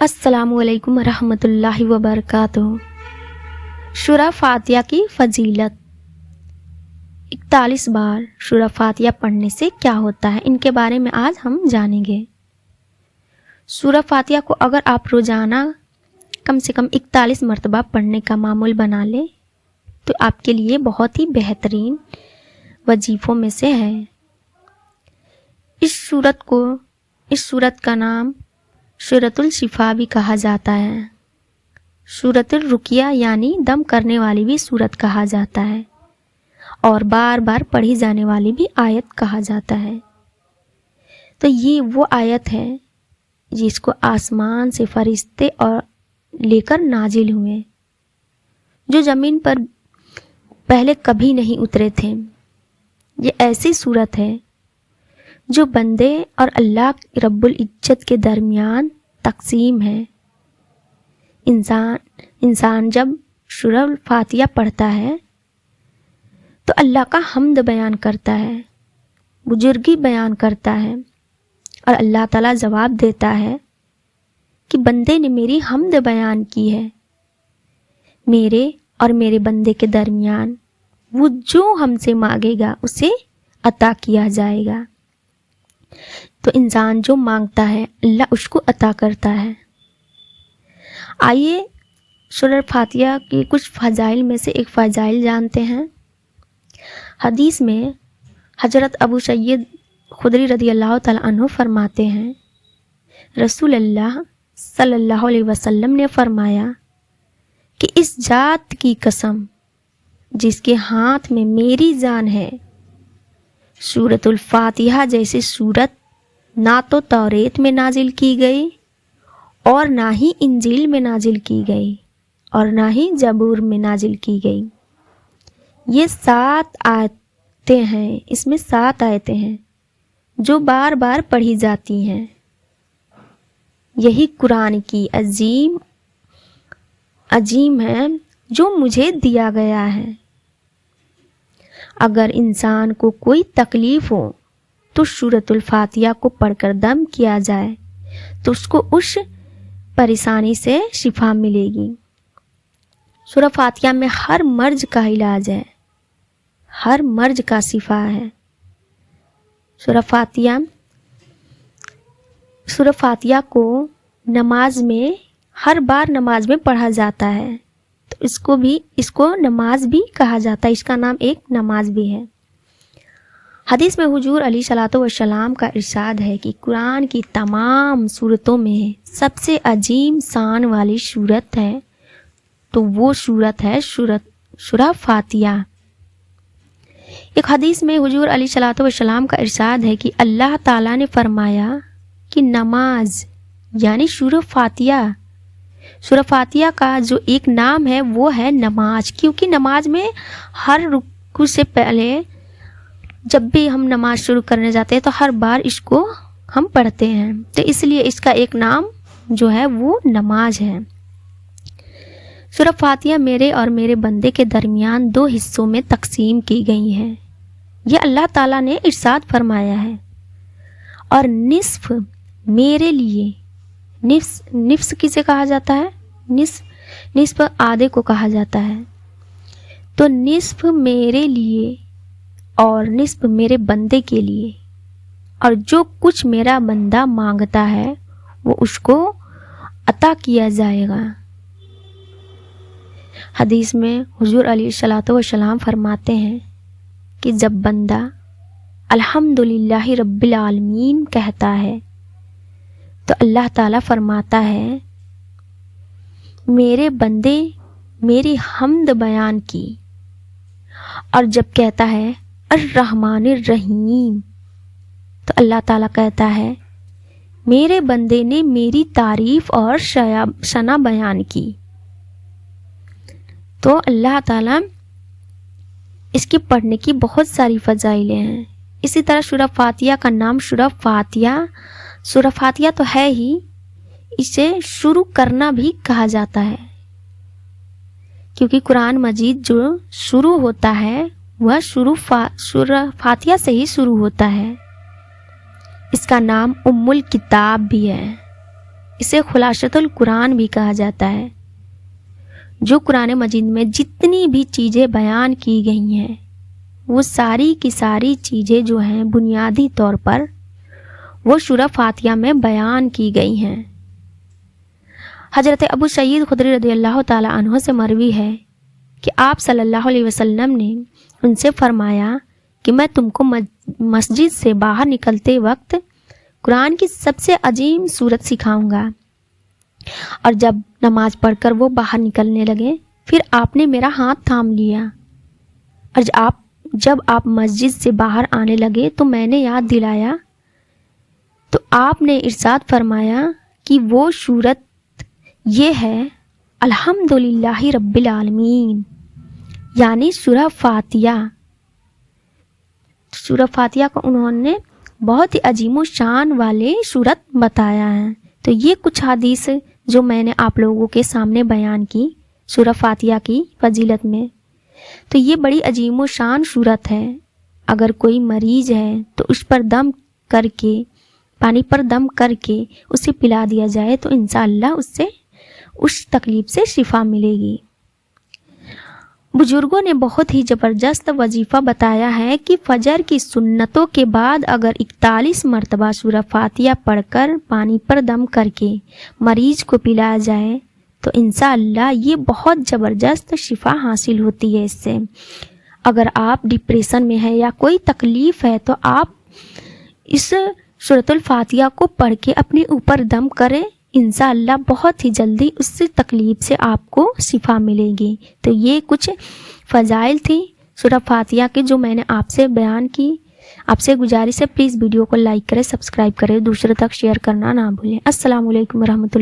السلام علیکم ورحمۃ اللہ وبرکاتہ۔ سورہ فاتحہ کی فضیلت۔ 41 بار سورہ فاتحہ پڑھنے سے کیا ہوتا ہے، ان کے بارے میں آج ہم جانیں گے۔ سورہ فاتحہ کو اگر آپ روزانہ کم سے کم 41 مرتبہ پڑھنے کا معمول بنا لیں تو آپ کے لیے بہت ہی بہترین وظیفوں میں سے ہے۔ اس سورت کا نام سورۃ الشفا بھی کہا جاتا ہے، سورۃ الرقیہ یعنی دم کرنے والی بھی سورت کہا جاتا ہے، اور بار بار پڑھی جانے والی بھی آیت کہا جاتا ہے۔ تو یہ وہ آیت ہے جس کو آسمان سے فرشتے اور لے کر نازل ہوئے، جو زمین پر پہلے کبھی نہیں اترے تھے۔ یہ ایسی سورت ہے جو بندے اور اللہ رب العزت کے درمیان تقسیم ہے۔ انسان جب سورہ فاتحہ پڑھتا ہے تو اللہ کا حمد بیان کرتا ہے، بزرگی بیان کرتا ہے، اور اللہ تعالیٰ جواب دیتا ہے کہ بندے نے میری حمد بیان کی ہے، میرے اور میرے بندے کے درمیان وہ جو ہم سے مانگے گا اسے عطا کیا جائے گا۔ تو انسان جو مانگتا ہے اللہ اس کو عطا کرتا ہے۔ آئیے سورہ فاتحہ کی کچھ فضائل میں سے ایک فضائل جانتے ہیں۔ حدیث میں حضرت ابو سعید خدری رضی اللہ تعالیٰ عنہ فرماتے ہیں، رسول اللہ صلی اللہ علیہ وسلم نے فرمایا کہ اس ذات کی قسم جس کے ہاتھ میں میری جان ہے، سورۃ الفاتحہ جیسی سورت نہ تو توریت میں نازل کی گئی اور نہ ہی انجیل میں نازل کی گئی اور نہ ہی زبور میں نازل کی گئی۔ یہ 7 آیتیں ہیں، اس میں 7 آیتیں ہیں جو بار بار پڑھی جاتی ہیں۔ یہی قرآن کی عظیم ہے جو مجھے دیا گیا ہے۔ اگر انسان کو کوئی تکلیف ہو تو سورۃ الفاتحہ کو پڑھ کر دم کیا جائے تو اس کو اس پریشانی سے شفا ملے گی۔ سورہ فاتحہ میں ہر مرض کا علاج ہے، ہر مرض کا شفا ہے۔ سورہ فاتحہ کو نماز میں ہر بار نماز میں پڑھا جاتا ہے، تو اس کو نماز بھی کہا جاتا ہے، اس کا نام ایک نماز بھی ہے۔ حدیث میں حضور علیہ الصلوۃ والسلام کا ارشاد ہے کہ قرآن کی تمام سورتوں میں سب سے عظیم شان والی سورت ہے تو وہ سورت ہے سورہ فاتحہ۔ ایک حدیث میں حضور علیہ الصلوۃ والسلام کا ارشاد ہے کہ اللہ تعالیٰ نے فرمایا کہ نماز یعنی سورہ فاتحہ کا جو ایک نام ہے وہ ہے نماز، کیونکہ نماز میں ہر رکوع سے پہلے جب بھی ہم نماز شروع کرنے جاتے ہیں تو ہر بار اس کو ہم پڑھتے ہیں، تو اس لیے اس کا ایک نام جو ہے وہ نماز ہے۔ سورہ فاتحہ میرے اور میرے بندے کے درمیان 2 حصوں میں تقسیم کی گئی ہے، یہ اللہ تعالیٰ نے ارشاد فرمایا ہے، اور نصف میرے لیے، نصف کسے کہا جاتا ہے؟ نصف آدھے کو کہا جاتا ہے، تو نصف میرے لیے اور نصف میرے بندے کے لیے، اور جو کچھ میرا بندہ مانگتا ہے وہ اس کو عطا کیا جائے گا۔ حدیث میں حضور علیہ الصلوۃ والسلام فرماتے ہیں کہ جب بندہ الحمدللہ رب العالمین کہتا ہے تو اللہ تعالیٰ فرماتا ہے میرے بندے میری حمد بیان کی، اور جب کہتا ہے الرحمن الرحیم تو اللہ تعالیٰ کہتا ہے میرے بندے نے میری تعریف اور ثنا بیان کی۔ تو اللہ تعالیٰ اس کے پڑھنے کی بہت ساری فضائلیں ہیں۔ اسی طرح سورہ فاتحہ کا نام سورہ فاتحہ تو ہے ہی، اسے شروع کرنا بھی کہا جاتا ہے، کیونکہ قرآن مجید جو شروع ہوتا ہے وہ سورہ فاتحہ سے ہی شروع ہوتا ہے۔ اس کا نام ام الکتاب بھی ہے، اسے خلاصۃ القرآن بھی کہا جاتا ہے۔ جو قرآن مجید میں جتنی بھی چیزیں بیان کی گئی ہیں وہ ساری کی ساری چیزیں جو ہیں بنیادی طور پر وہ سورہ فاتحہ میں بیان کی گئی ہیں۔ حضرت ابو سعید خدری رضی اللہ تعالی عنہ سے مروی ہے کہ آپ صلی اللہ علیہ وسلم نے ان سے فرمایا کہ میں تم کو مسجد سے باہر نکلتے وقت قرآن کی سب سے عظیم سورت سکھاؤں گا۔ اور جب نماز پڑھ کر وہ باہر نکلنے لگے پھر آپ نے میرا ہاتھ تھام لیا، اور جب آپ مسجد سے باہر آنے لگے تو میں نے یاد دلایا تو آپ نے ارشاد فرمایا کہ وہ سورت یہ ہے الحمدللہ رب العالمین، یعنی سورہ فاتحہ۔ سورہ فاتحہ کو انہوں نے بہت ہی عظیم و شان والے سورت بتایا ہے۔ تو یہ کچھ حدیث جو میں نے آپ لوگوں کے سامنے بیان کی سورہ فاتحہ کی فضیلت میں، تو یہ بڑی عظیم و شان سورت ہے۔ اگر کوئی مریض ہے تو اس پر دم کر کے، پانی پر دم کر کے اسے پلا دیا جائے تو انشاءاللہ اس سے اس تکلیف سے شفا ملے گی۔ بزرگوں نے بہت ہی زبردست وظیفہ بتایا ہے کہ فجر کی سنتوں کے بعد اگر 41 مرتبہ سورہ فاتحہ پڑھ کر پانی پر دم کر کے مریض کو پلایا جائے تو انشاءاللہ یہ بہت زبردست شفا حاصل ہوتی ہے اس سے۔ اگر آپ ڈپریشن میں ہے یا کوئی تکلیف ہے تو آپ اس سورۃ الفاتحہ کو پڑھ کے اپنے اوپر دم کریں، انشاءاللہ بہت ہی جلدی اس سے تکلیف سے آپ کو شفا ملے گی۔ تو یہ کچھ فضائل تھی سورہ فاتحہ کے جو میں نے آپ سے بیان کی۔ آپ سے گزارش ہے پلیز ویڈیو کو لائک کریں، سبسکرائب کریں، دوسروں تک شیئر کرنا نہ بھولیں۔ السلام علیکم ورحمۃ اللہ۔